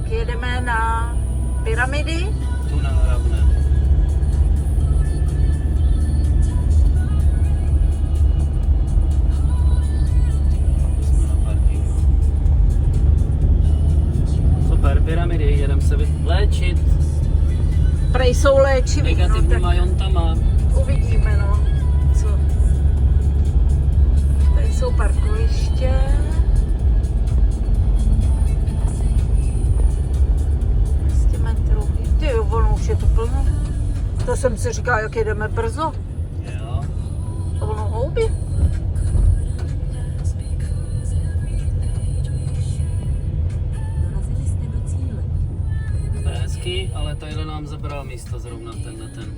jedeme na pyramidy. Tu na Hlavné. Jsme na parkingu. Super, pyramidy, jedeme se léčit. Prej jsou léčivý, no, Negativníma jontama. uvidíme, no, co. Tady jsou parkoviště. 200 metrů. Ty jo, ono už je to plno. To jsem si říkala, jak jedeme brzo. Jo. A ono houby. To je hezký, ale tadyhle nám zabral místo zrovna tenhle ten.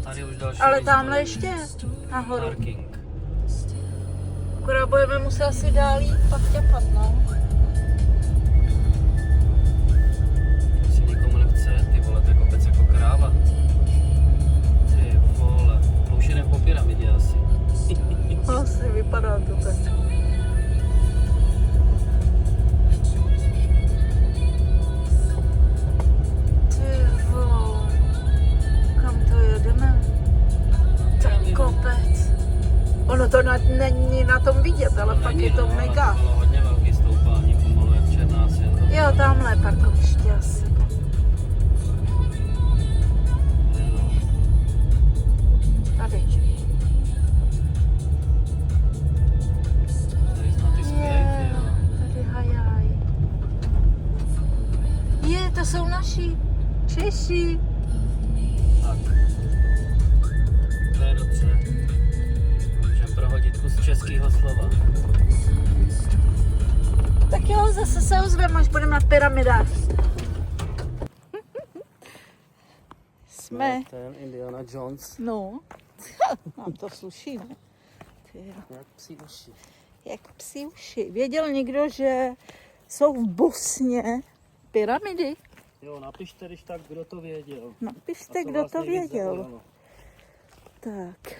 Tady už další Ale místo tamhle není. ještě nahoru. Parking. Akorát budeme muset asi dál jít, pak těpat, no. Si nikomu nechce, ty vole, to je kopec jako kráva. Ty vole, to už jedem po pyramidě asi. Asi vypadá to tak. Ty vole, kam to jedeme? Tak kopec. Ono to není na tom vidět, ale fakt je to mega. To bylo hodně velký stoupání, pomalu jak černá světlo. Jo, tamhle parkoviště asi. Tady. Tady snad ty zpět, jo. Tady hajaj. To jsou naši Češi. Tak. To je dobře. Můžeme prohodit kus českého slova. Tak jo, zase se ozveme, až budeme na pyramidách. Jsme. Ten Indiana Jones. No, nám to sluší, ne? Ty jo. Jak psí uši. Jak psí uši. Věděl někdo, že jsou v Bosně pyramidy? Jo, napište, když tak, kdo to věděl. Napište, A co kdo vás to nejvíc věděl. zaujalo. Tak.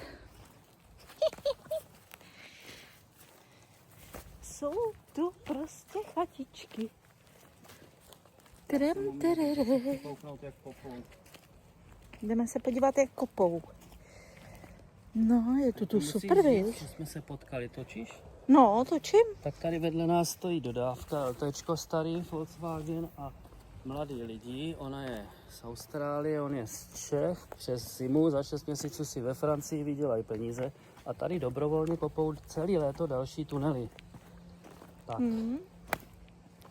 Jsou tu prostě chatičky. Trem, terere. Kouknout, jak kopou. Jdeme se podívat, jak kopou. No, je tu Musíš super, říct, víš? že jsme se potkali, točíš? No, točím. Tak tady vedle nás stojí dodávka LTčko starý Volkswagen a mladý lidi. Ona je z Austrálie, on je z Čech. Přes zimu za 6 měsíců si ve Francii vydělají peníze a tady dobrovolně kopou celý léto další tunely. Tak.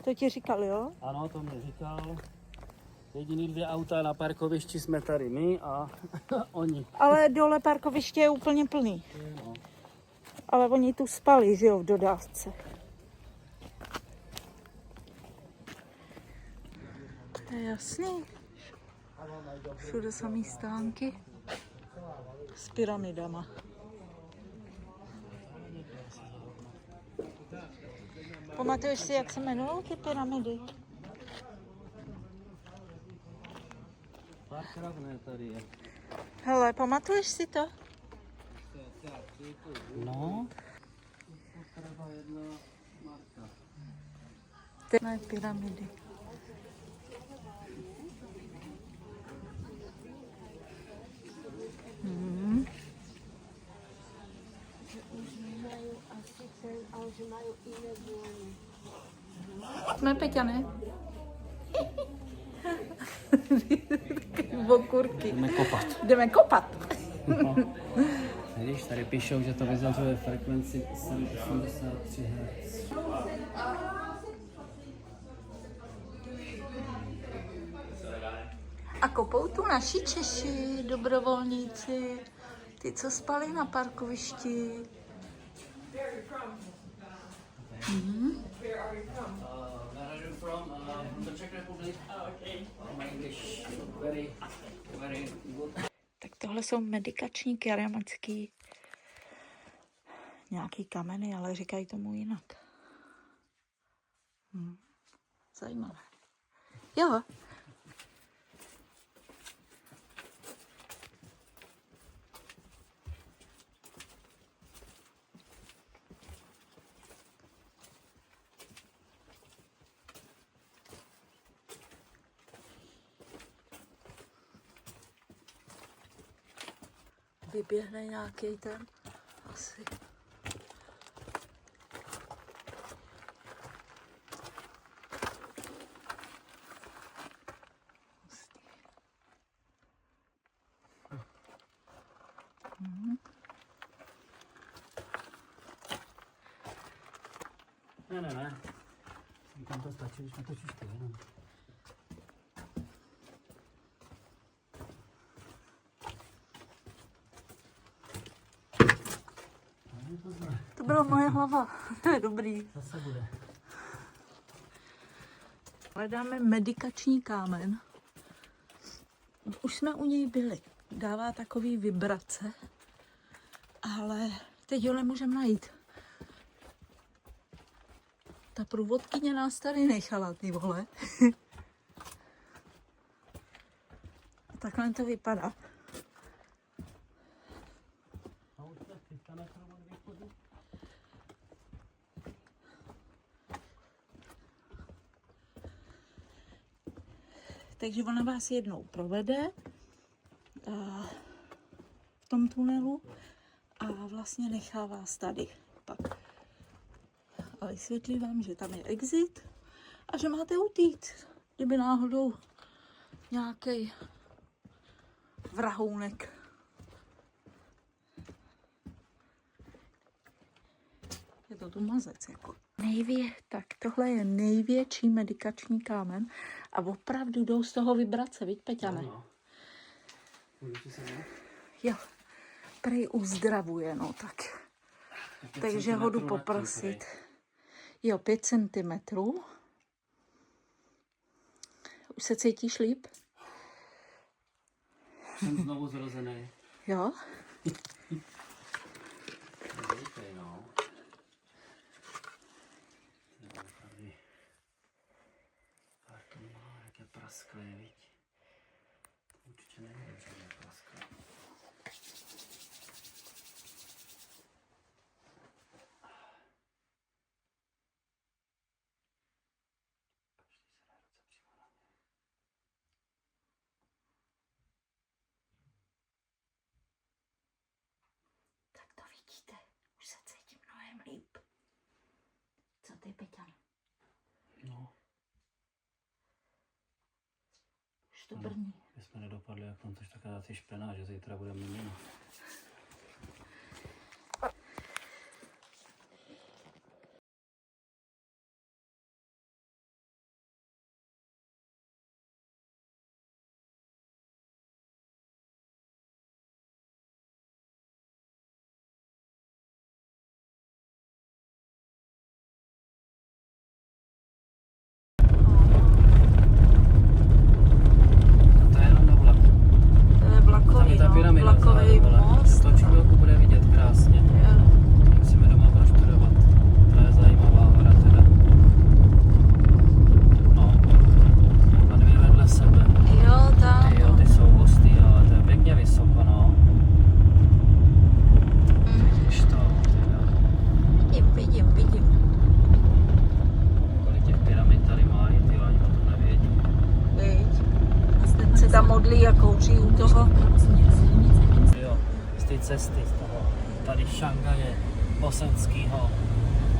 To ti říkal, jo? Ano, to mě říkal. Jediný 2 auta na parkovišti jsme tady my a oni. Ale dole parkoviště je úplně plný. No. Ale oni tu spali, že jo, v dodávce. To je jasný. Všude samý stánky s pyramidama. Pamatuješ si, jak se jmenují ty pyramidy? Park Ravné tady je. Hele, pamatuješ si to? No. Ne, pyramidy. Jsme Peťa, ne? Okurky. Jdeme kopat. Jdeme kopat. No. Vidíš, tady píšou, že to vyzařuje frekvenci 83 Hz. A kopou tu naši Češi, dobrovolníci, ty, co spali na parkovišti. Tak tohle jsou medikační keramický nějaký kameny, ale říkají tomu jinak. Zajímavé. Jo. vyběhne nějaký ten asi. Ne. Tam to stačí, když natočíš to jenom. To byla moje hlava. To je dobrý. Zase bude. Hledáme medikační kámen. Už jsme u něj byli. Dává takový vibrace, ale teď ho nemůžeme najít. Ta průvodkyně nás tady nechala, ty vole. A takhle to vypadá. Takže ona vás jednou provede v tom tunelu a vlastně nechá vás tady pak. A vysvětlí vám, že tam je exit a že máte utíct, kdyby náhodou nějaký vrahounek. Je to tu mazec jako. Tak tohle je největší medikační kámen a opravdu jdou z toho vibrace, viď Peťane? No. Jo, prej uzdravuje, no tak. Takže ho jdu poprosit. Jo, 5 cm. Už se cítíš líp? Jsem znovu zrozený. Jo? Vítej, no. Tady. Tak to má, jak je prasklý, viď? Určitě nevím, že je prasklý. Tak to vidíte, už se cítím mnohem líp. Co ty, Peťan? No. Už to brní. My jsme nedopadli, jak tam tož taková ty špená, že zítra bude měnina. Vlakový most. To člověku bude vidět krásně. Musíme doma proštudovat. To je zajímavá hora teda. No. A dvě vedle sebe. Jo, tam. Jo, ty jsou hustý, ale to je pěkně vysoko, no. Vidíš to, Vidím. kolik těch pyramid tady mají, ty ani o tom nevědí. Teď se tam modlí a kouří u toho. Jo, z té cesty, z toho, tady Šangaje, bosenskýho,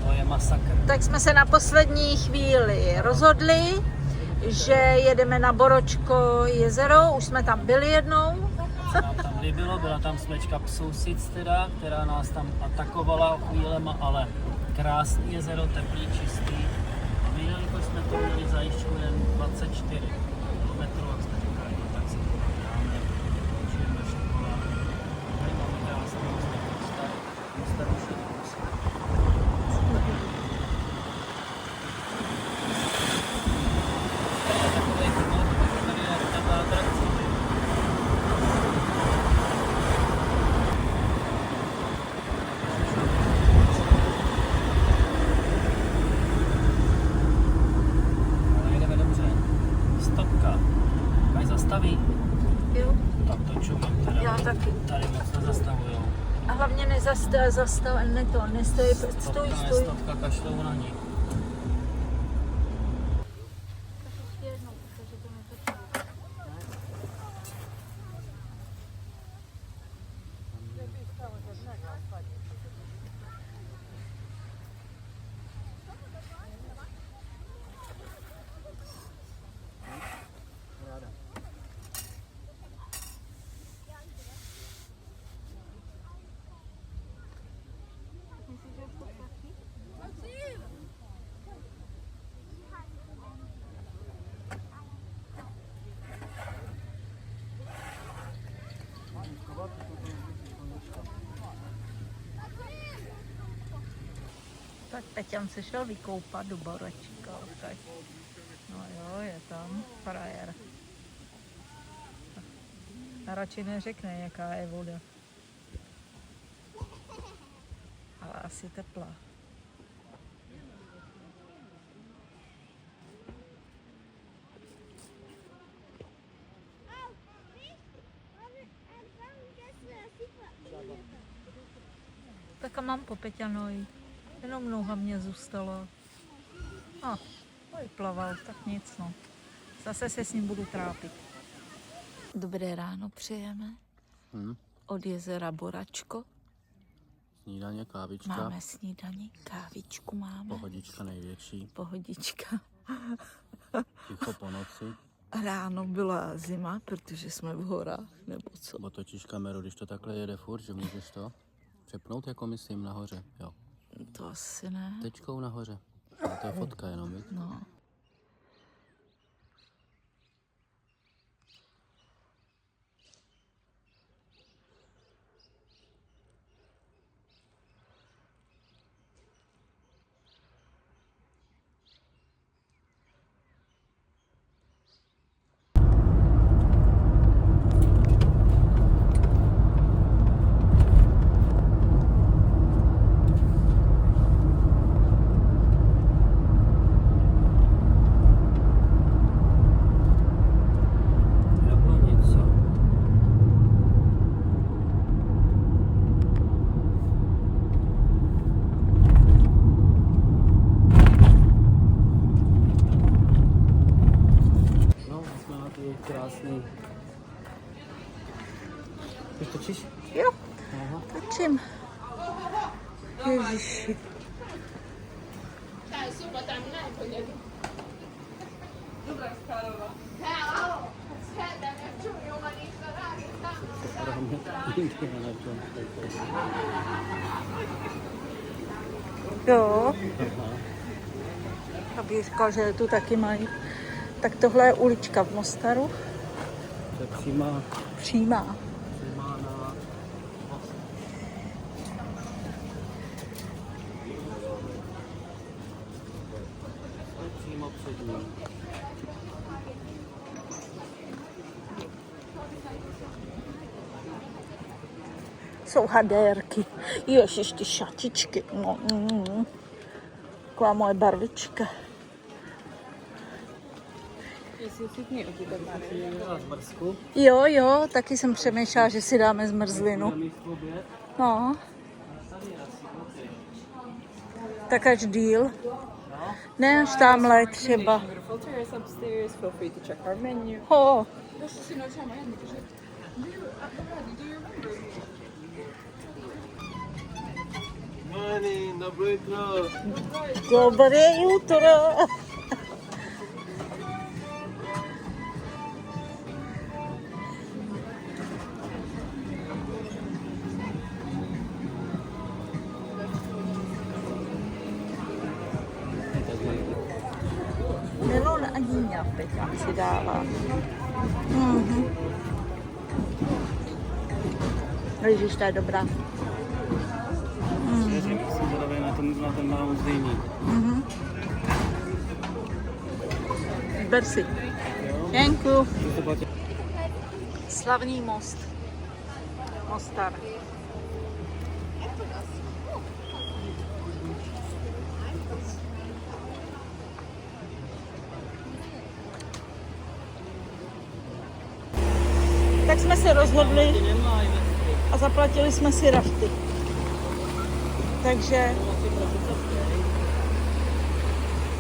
to je masakr. Tak jsme se na poslední chvíli rozhodli, že jedeme na Boročko jezero, už jsme tam byli jednou. Co nám tam líbilo, byla tam smečka Psousic teda, která nás tam atakovala chvílema, ale krásný jezero, teplý, čistý. A my, jelikož jsme to měli zajišťku jen 24 km, jak jsme říkali, no tak si to dáme, žijeme šokola. Tady máme krásný mostek už Jo, tak to čumím teda. já taky. Tady moc nezastavujou. A hlavně nestoj. Stopka, kašlou na ní. Peťan se šel vykoupat do Boračíka. Okay. No jo, je tam frajer. A radši neřekne, jaká je voda. Ale asi teplá. Tak a mám po Peťanovi. Jenom noha mě zůstala. A, vyplaval, tak nic no. Zase se s ním budu trápit. Dobré ráno přejeme. Od jezera Boračko. Snídaně, kávička. Máme snídaní, kávičku máme. Pohodička největší. Pohodička. Ticho po noci. Ráno byla zima, protože jsme v horách, nebo co? Otočíš kameru, když to takhle jede furt, že můžeš to přepnout, jako myslím, nahoře, jo. To asi ne. Tečkou nahoře. A to je fotka jenom, víš? No. Krásný. Ty točíš? Jo, Aha. točím. Ježiši. Jo. Aby říkal, že tu taky mají. Tak tohle je ulička v Mostaru. To je přímá Přímá. na přímo před ním. Jsou hadérky. Ježiš, ty šatičky. No, taková moje barvička. Jo, taky jsem přemýšlela, že si dáme zmrzlinu. No. Tak až díl. Ne až tamhle třeba. Ho. Dobré jutro. Melon a dýňa Peťa si dává. Ježiš, to je dobrá. Jsem zvědavý na ten melon z dýní. Ber si. Děkuju. Slavný most. Mostar. Tak jsme se rozhodli a zaplatili jsme si rafty. Takže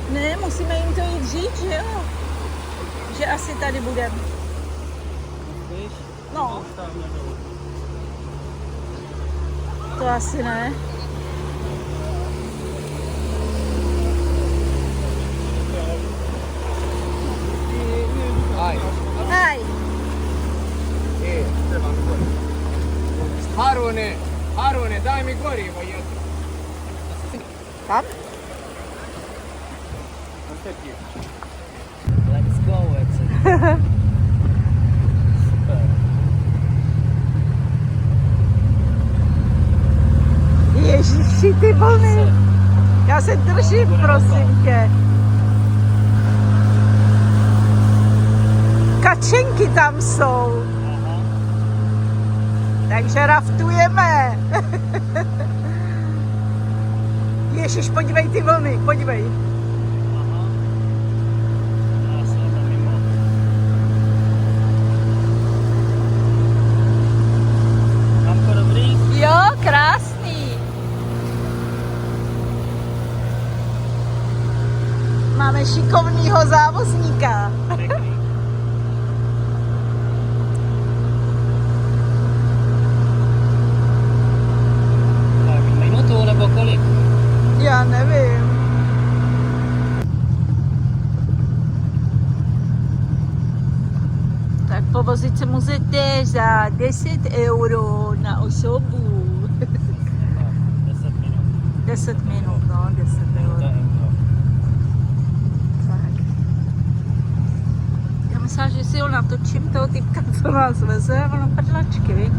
ne, musíme jim to jít říct, že jo? Že asi tady budeme. No. To asi ne. Hi. Hi. Hey, Harune, daj mi gorivo jedno. Tam? Let's go, Edson. Super. Ježiši, ty vlny. Já se držím, prosím tě. Kačenky tam jsou. Takže raftujeme. Ježiš, podívej ty vlny, podívej. Jo, krásný. Máme šikovného závozníka. Minutu nebo kolik? Já nevím. Tak povozit se můžete za 10 € na osobu. 10 minut. 10 minut, no, 10 €. Tak. Já myslela, že si ho natočím, toho typka, co nás veze, a ono prdlačky, viď?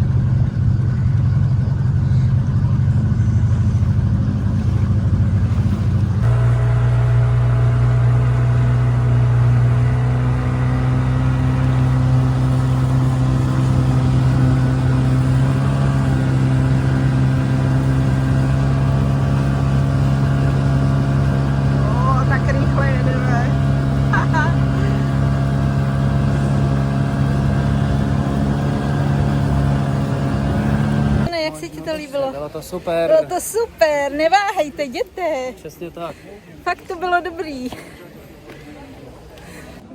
Jak se ti to líbilo? Bylo to super. Bylo to super, neváhejte, jděte. Přesně tak. Fakt to bylo dobrý.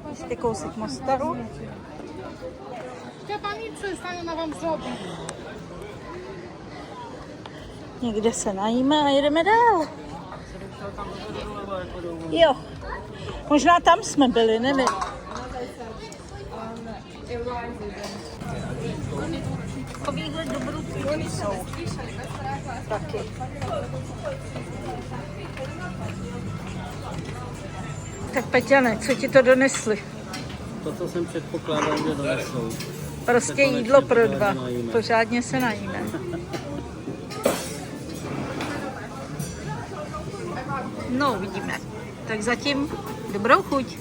Ještě kousek Mostaru. Někde se najíme a jedeme dál. Jo, možná tam jsme byli, nevím. Takovýhle dobrodružství jsou taky. Tak Peťane, co ti to donesli? To, co jsem předpokládal, že donesou. Prostě jídlo pro dva. Pořádně se najíme. No, uvidíme. Tak zatím dobrou chuť.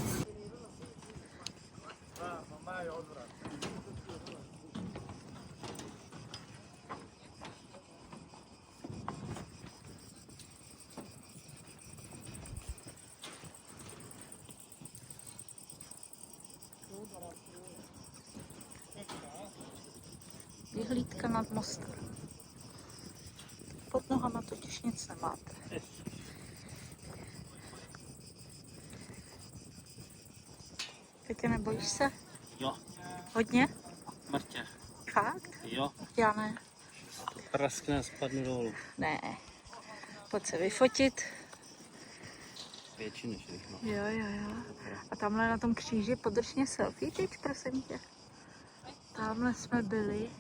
Vyhlídka nad mostem. Pod nohama totiž nic nemáte. Petě, nebojíš se? Jo, Hodně? mrtě. Fakt? Jo, Já ne. to praskne a spadnu dolů. Ne. Pojď se vyfotit. Větší než rychlo. Jo. A tamhle na tom kříži podrž mě selfie teď, prosím tě. Tamhle jsme byli.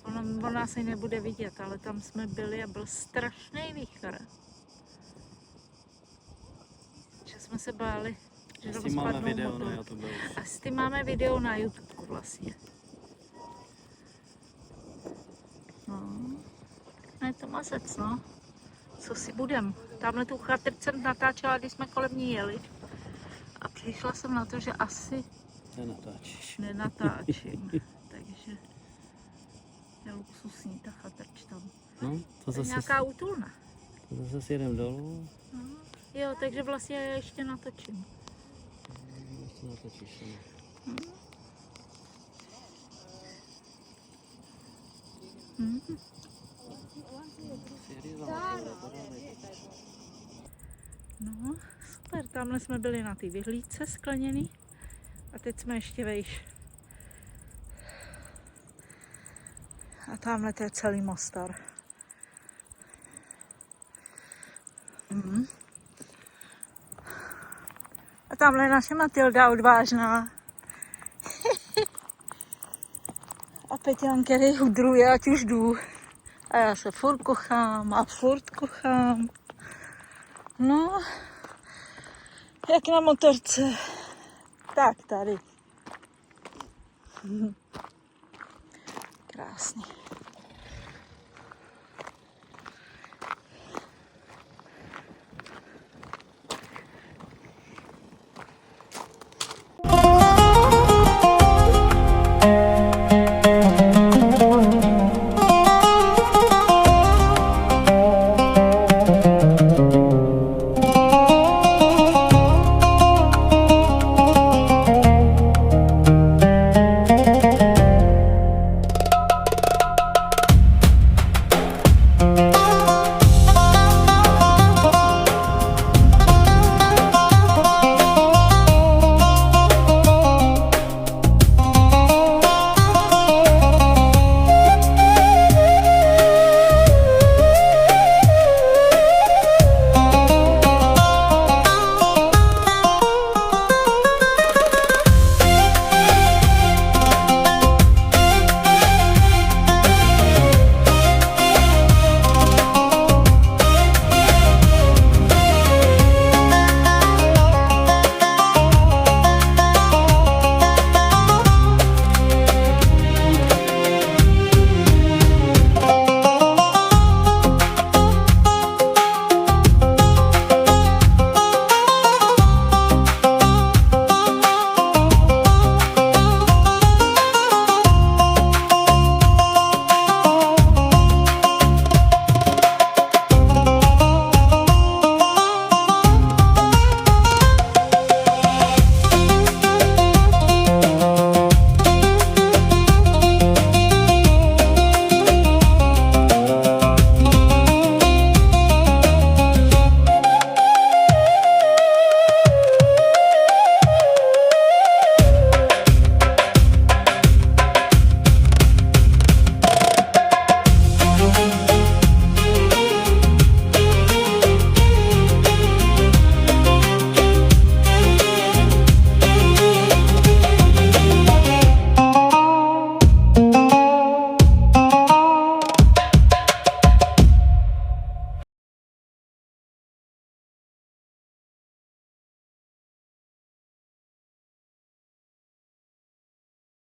On nás ani nebude vidět, ale tam jsme byli a byl strašný vítr. Že jsme se báli, že tam Asi máme spadnou video motor. na YouTube. Asi máme video na YouTube vlastně. No. Ne, to mazec, no. Co si budem? Tamhle tu chatrč jsem natáčela, když jsme kolem ní jeli. A přišla jsem na to, že asi Nenatáčíš. nenatáčím. Takže je luxusní ta chatrč tam. No, To to je zase, nějaká útulna. to zase sjedem dolů. No. Jo, takže vlastně já ještě natočím. Ještě natáčíš. No. No, super, tamhle jsme byli na té vyhlídce skleněný a teď jsme ještě vejš. A tamhle to je celý Mostar. A tamhle je naše Matilda odvážná. A Peťan, který hudruje, ať už jdu. A já se furt kochám. No, jak na motorce. Tak tady. Krásný.